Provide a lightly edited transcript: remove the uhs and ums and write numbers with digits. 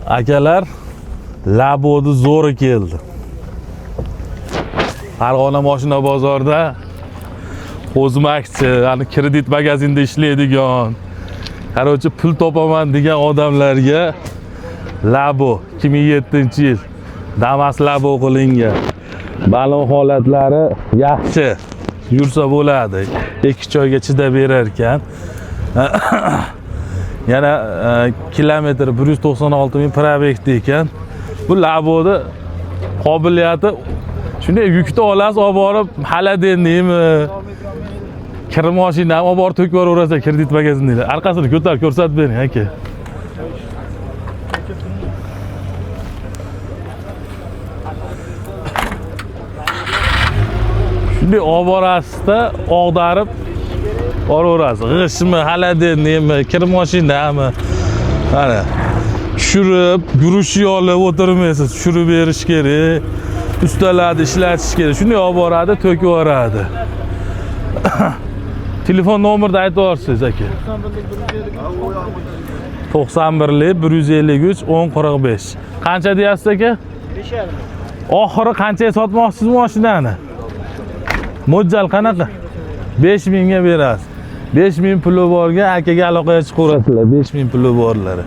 Akalar, Labodi zo'ri keldi. Farg'ona mashina bozorida o'zmakchi, ya'ni kredit magazinda ishlaydigan, qarochi pul topaman degan odamlarga Labo 2007-yil Damas Labo qilingan. Balon holatlari yaxshi yursa bo'ladi. 2 oyga chidab berar ekan. Yana kilometr 196.000 probekt ekan. Bu Labodi qobiliyati shunday yukni olasiz, olib borib xaladeniymi, kir mashinami olib borib to'kib yuboraverasiz kredit magazinida. Orqasini ko'tarib ko'rsatib bering aka. Shunday olib borasizda og'darib boraverasiz. G'ishmi, xaladeniymi, kir mashinami. Mana tushirib, guruchni olib o'tirmaysiz, tushirib berish kerak. Ustalarni ishlatish kerak. Shunday olib boradi, to'kib yuboradi. Telefon nomerni aytib o'rsiz aka. 91 153 1045. Qancha deyapsiz aka? 5,5. Oxiri qanchaga sotmoqchisiz mashinani? Mo'ljal qanaqa? 5000 ga berasiz. 5000 puli borga akaga aloqaga chiqaverasizlar. 5000 puli borlari.